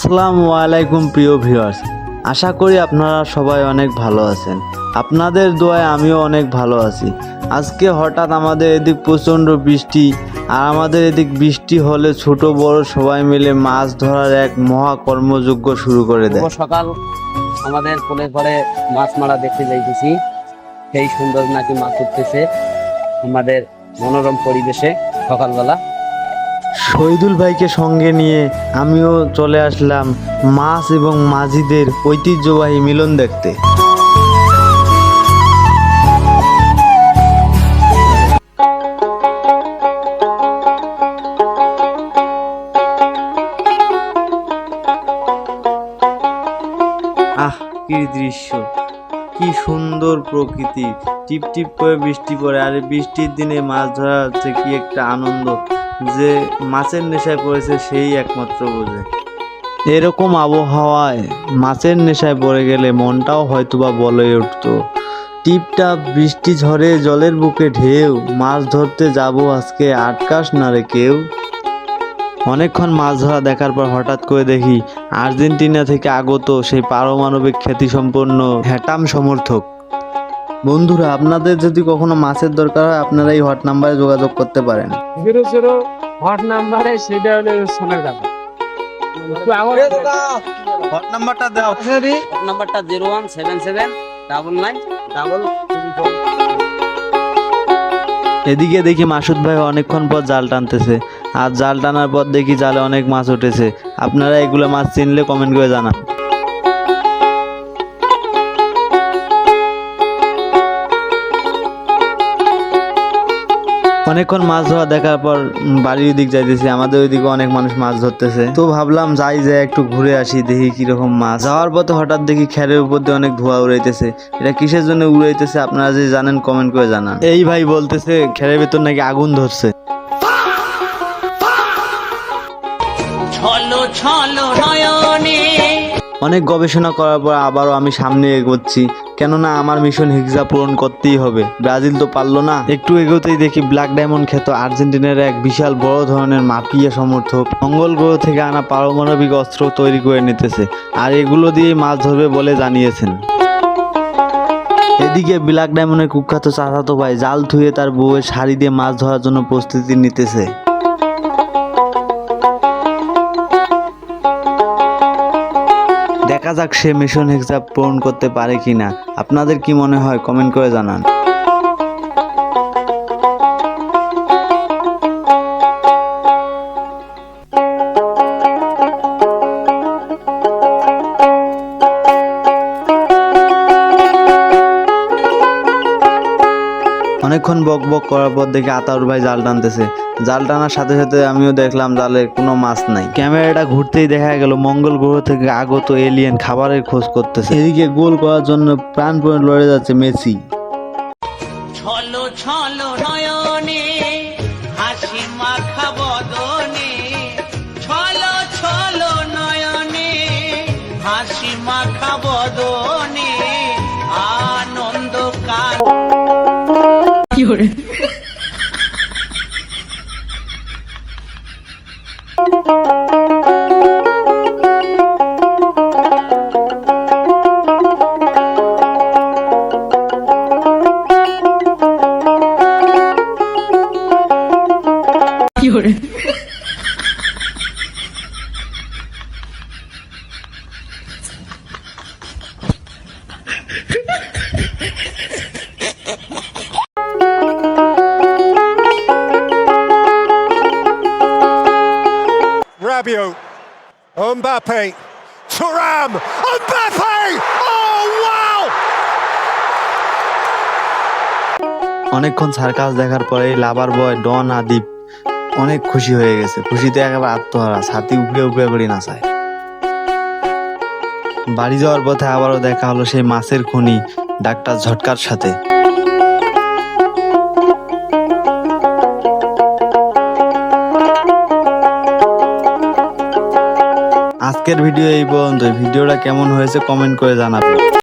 আসসালামু আলাইকুম প্রিয় ভিউয়ার্স, আশা করি আপনারা সবাই অনেক ভালো আছেন। আপনাদের দোয়ায় আমিও অনেক ভালো আছি। আজকে হঠাৎ আমাদের এদিক প্রচণ্ড বৃষ্টি, আর আমাদের এদিক বৃষ্টি হলে ছোট বড় সবাই মিলে মাছ ধরার এক মহা কর্মযজ্ঞ শুরু করে দেয়। সকাল আমাদের কোলে ঘরে মাছ মারা দেখতে যাইতেছি। সেই সুন্দর নাকি মাছ উঠতেছে আমাদের মনোরম পরিবেশে সকালবেলা। শহীদুল ভাইকে সঙ্গে নিয়ে আমিও চলে আসলাম মাছ এবং মাঝিদের ঐতিহ্যবাহী মিলন দেখতে। আহ, কি দৃশ্য, কি সুন্দর প্রকৃতি। টিপ টিপ করে বৃষ্টি পড়ে, আর এই বৃষ্টির দিনে মাছ ধরা হচ্ছে কি একটা আনন্দ, যে মাছের নেশায় পড়েছে সেই একমাত্র বোঝে। এরকম আবহাওয়ায় মাছের নেশায় পড়ে গেলে মনটাও হয়তোবা বলে উঠতো, টিপটাপ বৃষ্টি ঝরে জলের বুকে ঢেউ, মাছ ধরতে যাব আজকে, আটকাস না রে কেউ। অনেকক্ষণ মাছ ধরা দেখার পর হঠাৎ করে দেখি আর্জেন্টিনা থেকে আগত সেই পারমাণবিক খ্যাতিসম্পন্ন হ্যাটাম সমর্থক। বন্ধুরা, আপনাদের যদি কখনো মাছের দরকার হয় আপনারা এই হট নাম্বারে যোগাযোগ করতে পারেন। 00 হট নাম্বারে, সেটা হলো সোনার দাম। হট নাম্বারটা দাও। নাম্বারটা 017799 এদিকে দেখি মাসুদ ভাই অনেকক্ষণ পর জাল টানতেছে, আর জাল টানার পর দেখি জালে অনেক মাছ উঠেছে। আপনারা এগুলো মাছ চিনলে কমেন্ট করে জানান। অনেকক্ষণ মাছ ধরা দেখার পর বাড়ির দিক যাইতেছি, আমাদের ওইদিকে অনেক মানুষ মাছ ধরতেছে, তো ভাবলাম যাই একটু ঘুরে আসি, দেখি কিরকম মাছ। যাওয়ার পথে হঠাৎ দেখি খেরের উপর দিয়ে অনেক ধোঁয়া উড়াইতেছে। এটা কিসের জন্য উড়াইতেছে আপনারা যদি জানেন কমেন্ট করে জানান। এই ভাই বলতেছে খেরের ভিতর নাকি আগুন ধরছে। অনেক গবেষণা করার পর আবারও আমি সামনে এগোচ্ছি, কেননা আমার মিশন হিগজা পূরণ করতেই হবে। ব্রাজিল তো পারলো না। একটু এগোতেই দেখি ব্ল্যাক ডায়মন্ড খ্যাত আর্জেন্টিনার এক বিশাল বড় ধরনের মাফিয়া সমর্থক মঙ্গল গ্রহ থেকে আনা পারমাণবিক অস্ত্র তৈরি করে নিতেছে, আর এগুলো দিয়ে মাছ ধরবে বলে জানিয়েছেন। এদিকে ব্ল্যাক ডায়মন্ডের কুখ্যাত চাচাতো ভাই জাল ধুয়ে তার বউয়ের শাড়ি দিয়ে মাছ ধরার জন্য প্রস্তুতি নিতেছে। দেখা যাক সে মিশন হিসাব পূরণ করতে পারে কিনা। আপনাদের কি মনে হয় কমেন্ট করে জানান। অনেকক্ষণ বক বক করার পর দেখে আতাউর ভাই জাল টানতেছে। জাল টানার সাথে সাথে আমিও দেখলাম জালে কোনো মাছ নাই। ক্যামেরাটা ঘুরতেই দেখা গেল মঙ্গল গ্রহ থেকে আগত এলিয়েন খাবারের খোঁজ করতেছে। এদিকে গোল করার জন্য প্রাণপণে লড়ে যাচ্ছে মেসি। ছলো ছলো নয়নে হাসি মাখা বদনে, ছলো ছলো নয়নে হাসি মাখা বদনে, আনন্দ কাল Rabiot, Mbappe, Thuram, Mbappe! Oh wow! অনেকক্ষণ সার্কাস দেখার পরে লাভার বয় ডন আদিপ অনেক খুশি হয়ে গেছে। খুশিতে একেবারে আত্মহারা, ছাতি উপড়ে উপড়ে করে নাচায়। বাড়ি যাওয়ার পথে আবারও দেখা হলো সেই মাছের খনি ডাক্তার ঝটকার সাথে। আজকের ভিডিও এই পর্যন্ত। ভিডিওটা কেমন হয়েছে কমেন্ট করে জানাবেন।